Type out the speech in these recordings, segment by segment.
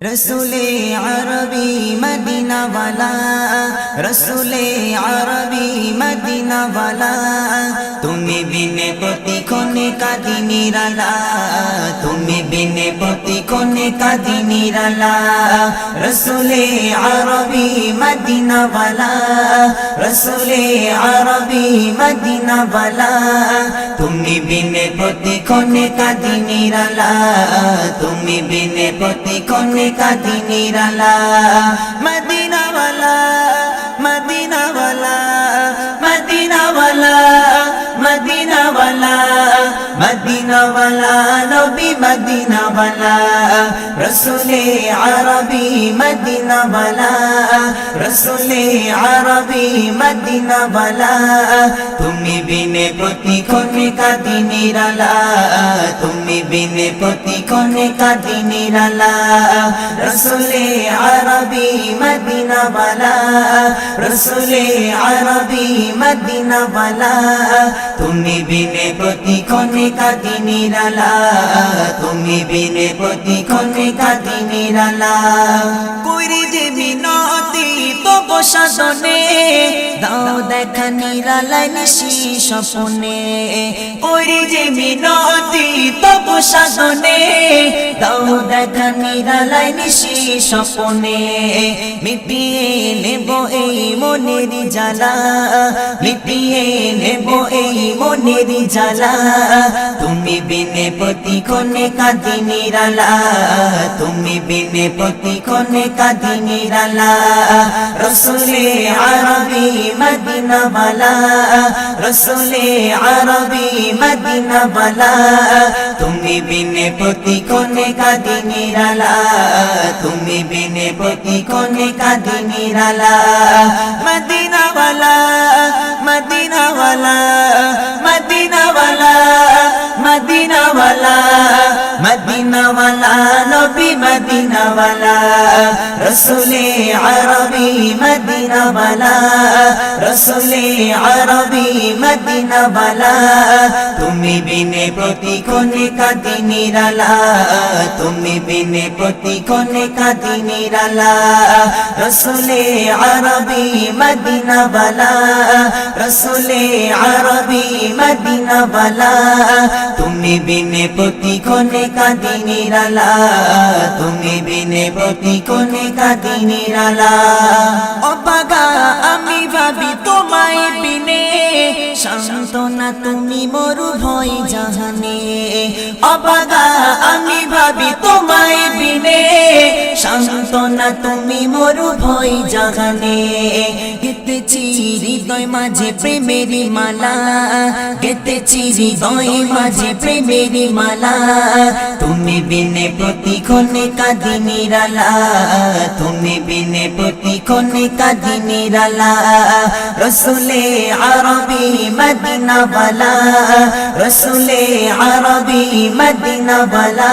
रसूले अरबी मदीना वाला, रसूले अरबी मदीना वाला, তুমি বিনে প্রতিক্ষণে কাঁদি নিরালা, তুমি বিনে প্রতিক্ষণে কাঁদি নিরালা। রসুলে আরবি মদিনা ওয়ালা, রসুলে আরবি মদিনা ওয়ালা, তুমি বিনে প্রতিক্ষণে কাঁদি নিরালা, তুমি বিনে প্রতিক্ষণে কাঁদি নিরালা। মদিনা ওয়ালা, মদিনা ওয়ালা, মদিনা ওয়ালা, মদিনা ওয়ালা, মদিনা ওয়ালা, নবী মদিনা ওয়ালা, রসুলে আরবি মদিনা ওয়ালা, রসুলে আরবি মদিনা ওয়ালা, তুমি বিনে প্রতিক্ষণে কাঁদি নিরালা, তুমি বিনে প্রতিক্ষণে কাঁদি নিরালা। রসুলে আরবি মদিনা ওয়ালা, রসুলে আরবি মদিনা ওয়ালা, তুমি বিনে প্রতিক্ষণে কাঁদি নিরালা, তুমি বিনে প্রতিক্ষণে কাঁদি নিরালা। কইরে যে বিনতি তব সাধনে, দাও দেখা নিরালায় নিশি স্বপনে, কইরে যে বিনতি তব সাধনে, দাও দেখা নিরালায় নিশি স্বপনে, মিটিয়ে নেব এই মনের জ্বালা, মিটিয়ে নেব এই মনের জ্বালা, তুমি বিনে প্রতিক্ষণে কাঁদি নিরালা, তুমি বিনে প্রতিক্ষণে কাঁদি নিরালা। রসুলে আরবি মদিনা ওয়ালা, রসুলে আরবি মদিনা ওয়ালা, তুমি বিনে প্রতিক্ষণে কাঁদি নিরালা, তুমি বিনে প্রতিক্ষণে কাঁদি নিরালা। মদিনা ওয়ালা, মদিনা ওয়ালা, মদিনা ওয়ালা, মদিনা ওয়ালা, মদিনা ওয়ালা, নবী মদিনা ওয়ালা, রসুলে আরবি মদিনা ওয়ালা, রসুলে আরবি মদিনা ওয়ালা, তুমি বিনে প্রতিক্ষণে কাঁদি নিরালা, তুমি বিনে প্রতিক্ষণে কাঁদি নিরালা। রসুলে আরবি মদিনা ওয়ালা, রসুলে আরবি মদিনা ওয়ালা, তুমি বিনে প্রতিক্ষণে কাঁদি নিরালা, তুমি বিনে প্রতিক্ষণে কাঁদি নিরালা। অবাগা আমি ভাবি তোমায় বিনে, সান্তনা তুমি মরু ভয় জাহানে, অবাগা আমি ভাবি তোমায় বিনে, সান্তনা তুমি মরু ভয় জাহানে। গেতেছি হৃদয় মাঝে প্রেমেরি মালা, গেতেছি হৃদয় মাঝে প্রেমেরি মালা, তুমি বিনে প্রতিক্ষণে কাঁদি নিরালা, তুমি বিনে প্রতিক্ষণে কাঁদি নিরালা। রসুলে আরবি মদিনা ওয়ালা, রসুলে আরবি মদিনা ওয়ালা,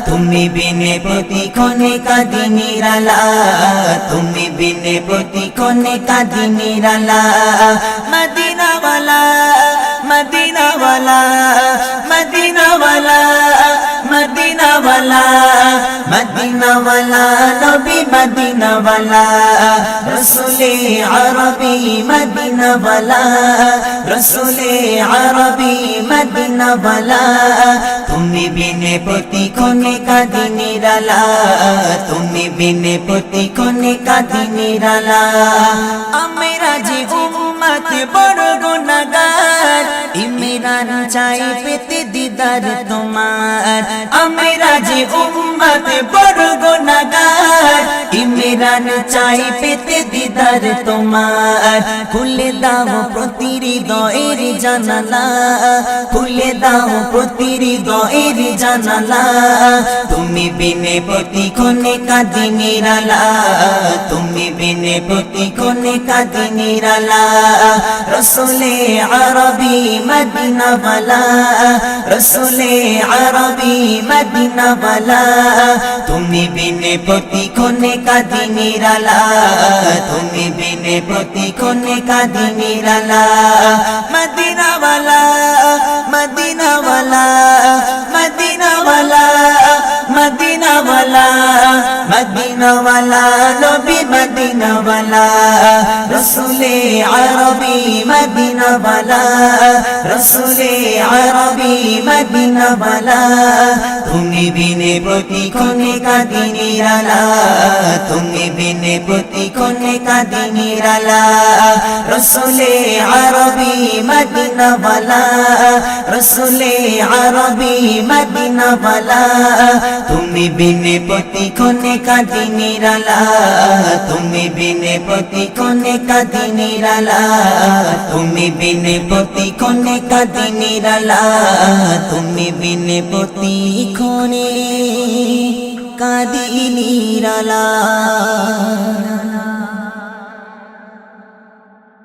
তুমি বিনে প্রতিক্ষণে কাঁদি নিরালা, তুমি বিনে প্রতিক্ষণে কাঁদি নিরালা। মদিনা ওয়ালা, মদিনা ওয়ালা, মদিনা ওয়ালা, মদিনা ওয়ালা, মদিনা ওয়ালা, নবী মদিনা ওয়ালা, রসুলে আরবি মদিনা ওয়ালা, রসুলে আরবি মদিনা ওয়ালা, তুমি বিনে প্রতিক্ষণে কাঁদি নিরালা, তুমি বিনে প্রতিক্ষণে কাঁদি নিরালা। আমরা যে উম্মত বড় গুনাহগার, ইমরান চাই পেতে দিদার তোমার, আমরা যে উম্মত বড় গুনাহগার, ইমরান চাই পেতে দিদার তোমার। খুলে দাও প্রতি হৃদয়ের জানালা, খুলে দাও প্রতি হৃদয়ের জানালা, তুমি বিনে প্রতিক্ষণে কাঁদি নিরালা, তুমি বিনে প্রতিক্ষণে কাঁদি নিরালা। রসুলে আরবি মদিনা ওয়ালা, রসুলে আরবি মদিনা ওয়ালা, তুমি বিনে প্রতিক্ষণে কাঁদি নিরালা, তুমি বিনে প্রতিক্ষণে কাঁদি নিরালা। মদিনা ওয়ালা, মদিনা ওয়ালা, মদিনা ওয়ালা, মদিনা ওয়ালা, মদিনাওয়ালা নবী মদিনাওয়ালা রসুলে আরবি মদিনাওয়ালা রসুলে আরবি মদিনাওয়ালা তুমি বিনে প্রতিক্ষণে কাঁদি নিরালা তুমি বিনে প্রতিক্ষণে কাঁদি নিরালা রসুলে আরবি মদিনাওয়ালা রসুলে আরবি মদিনাওয়ালা তুমি বিনে প্রতিক্ষণে কাঁদি নিরালা তুমি বিনে প্রতিক্ষণে কাঁদি নিরালা তুমি বিনে প্রতিক্ষণে কাঁদি নিরালা তুমি বিনে প্রতিক্ষণে কাঁদি নিরালা।